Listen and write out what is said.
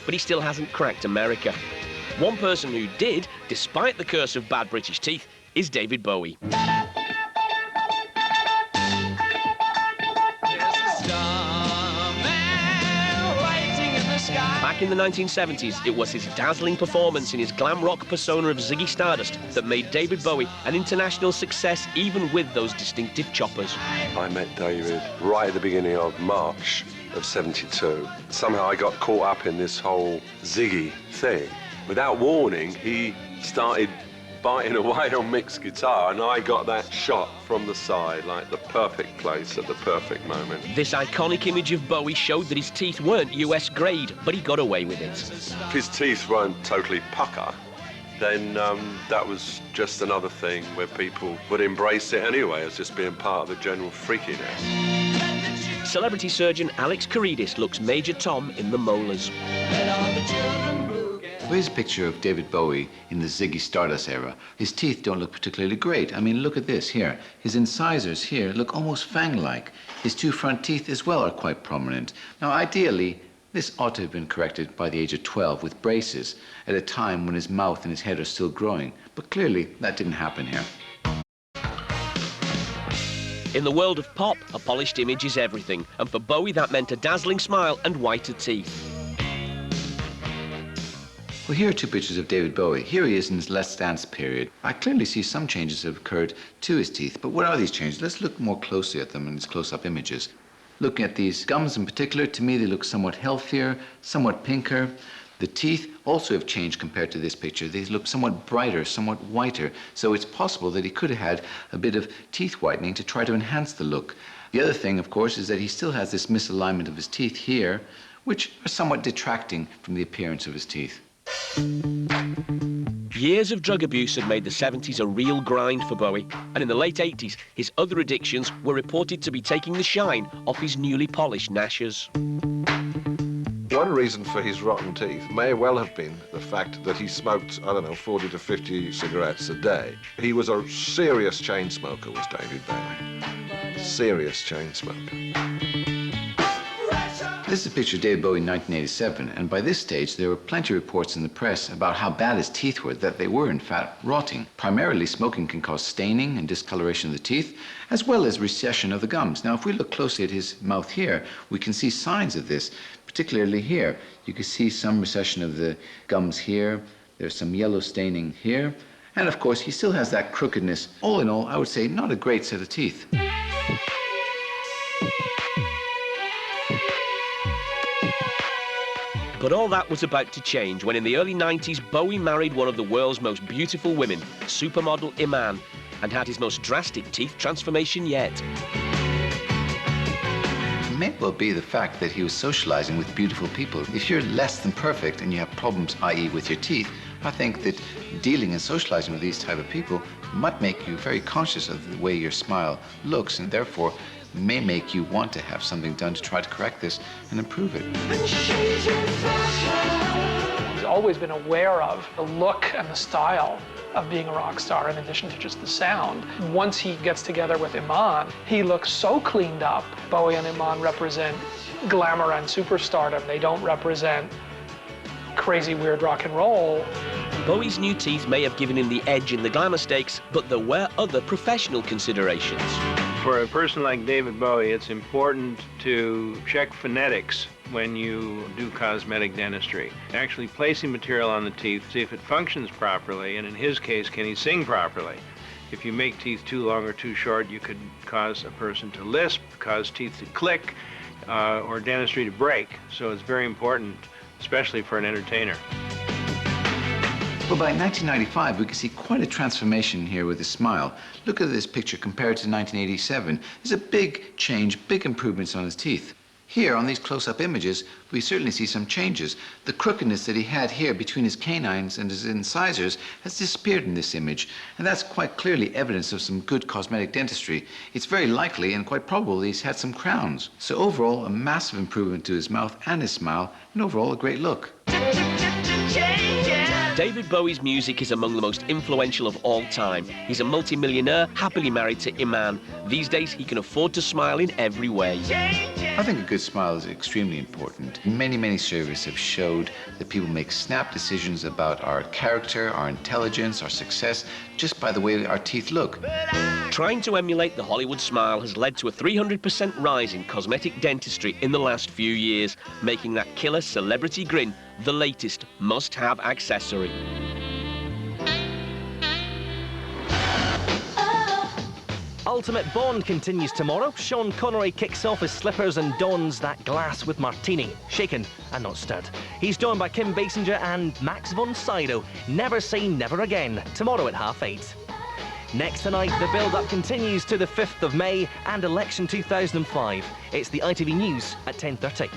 but he still hasn't cracked America. One person who did, despite the curse of bad British teeth, is David Bowie. Back in the 1970s, it was his dazzling performance in his glam rock persona of Ziggy Stardust that made David Bowie an international success, even with those distinctive choppers. I met David right at the beginning of March of '72. Somehow I got caught up in this whole Ziggy thing. Without warning, he started biting away on Mick's guitar, and I got that shot from the side, like the perfect place at the perfect moment. This iconic image of Bowie showed that his teeth weren't US grade, but he got away with it. If his teeth weren't totally pucker, then that was just another thing where people would embrace it anyway as just being part of the general freakiness. Celebrity surgeon Alex Caridis looks Major Tom in the molars. Here's a picture of David Bowie in the Ziggy Stardust era. His teeth don't look particularly great. I mean, look at this here. His incisors here look almost fang-like. His two front teeth as well are quite prominent. Now, ideally, this ought to have been corrected by the age of 12 with braces at a time when his mouth and his head are still growing. But clearly, that didn't happen here. In the world of pop, a polished image is everything. And for Bowie, that meant a dazzling smile and whiter teeth. Well, here are two pictures of David Bowie. Here he is in his Let's Dance period. I clearly see some changes have occurred to his teeth, but what are these changes? Let's look more closely at them in these close-up images. Looking at these gums in particular, to me they look somewhat healthier, somewhat pinker. The teeth also have changed compared to this picture. These look somewhat brighter, somewhat whiter, so it's possible that he could have had a bit of teeth whitening to try to enhance the look. The other thing, of course, is that he still has this misalignment of his teeth here, which are somewhat detracting from the appearance of his teeth. Years of drug abuse had made the 70s a real grind for Bowie, and in the late 80s, his other addictions were reported to be taking the shine off his newly polished gnashers. One reason for his rotten teeth may well have been the fact that he smoked, 40 to 50 cigarettes a day. He was a serious chain smoker, was David Bowie. Serious chain smoker. This is a picture of David Bowie in 1987, and by this stage there were plenty of reports in the press about how bad his teeth were, that they were in fact rotting. Primarily, smoking can cause staining and discoloration of the teeth, as well as recession of the gums. Now, if we look closely at his mouth here, we can see signs of this, particularly here. You can see some recession of the gums here, there's some yellow staining here, and of course he still has that crookedness. All in all, I would say not a great set of teeth. But all that was about to change when in the early 90s, Bowie married one of the world's most beautiful women, supermodel Iman, and had his most drastic teeth transformation yet. It may well be the fact that he was socializing with beautiful people. If you're less than perfect and you have problems, i.e. with your teeth, I think that dealing and socializing with these type of people might make you very conscious of the way your smile looks, and therefore may make you want to have something done to try to correct this and improve it. He's always been aware of the look and the style of being a rock star in addition to just the sound. Once he gets together with Iman, he looks so cleaned up. Bowie and Iman represent glamour and superstardom. They don't represent crazy, weird rock and roll. Bowie's new teeth may have given him the edge in the glamour stakes, but there were other professional considerations. For a person like David Bowie, it's important to check phonetics when you do cosmetic dentistry. Actually placing material on the teeth, see if it functions properly, and in his case, can he sing properly? If you make teeth too long or too short, you could cause a person to lisp, cause teeth to click, or dentistry to break. So it's very important, especially for an entertainer. Well, by 1995, we can see quite a transformation here with his smile. Look at this picture compared to 1987. There's a big change, big improvements on his teeth. Here, on these close-up images, we certainly see some changes. The crookedness that he had here between his canines and his incisors has disappeared in this image, and that's quite clearly evidence of some good cosmetic dentistry. It's very likely and quite probable he's had some crowns. So overall, a massive improvement to his mouth and his smile, and overall, a great look. Changes. David Bowie's music is among the most influential of all time. He's a multi-millionaire, happily married to Iman. These days, he can afford to smile in every way. I think a good smile is extremely important. Many surveys have showed that people make snap decisions about our character, our intelligence, our success, just by the way our teeth look. Trying to emulate the Hollywood smile has led to a 300% rise in cosmetic dentistry in the last few years, making that killer celebrity grin the latest must-have accessory. Ultimate Bond continues tomorrow. Sean Connery kicks off his slippers and dons that glass with martini, shaken and not stirred. He's joined by Kim Basinger and Max von Sydow. Never Say Never Again, tomorrow at 8:30. Next tonight, the build-up continues to the 5th of May and election 2005. It's the ITV News at 10:30.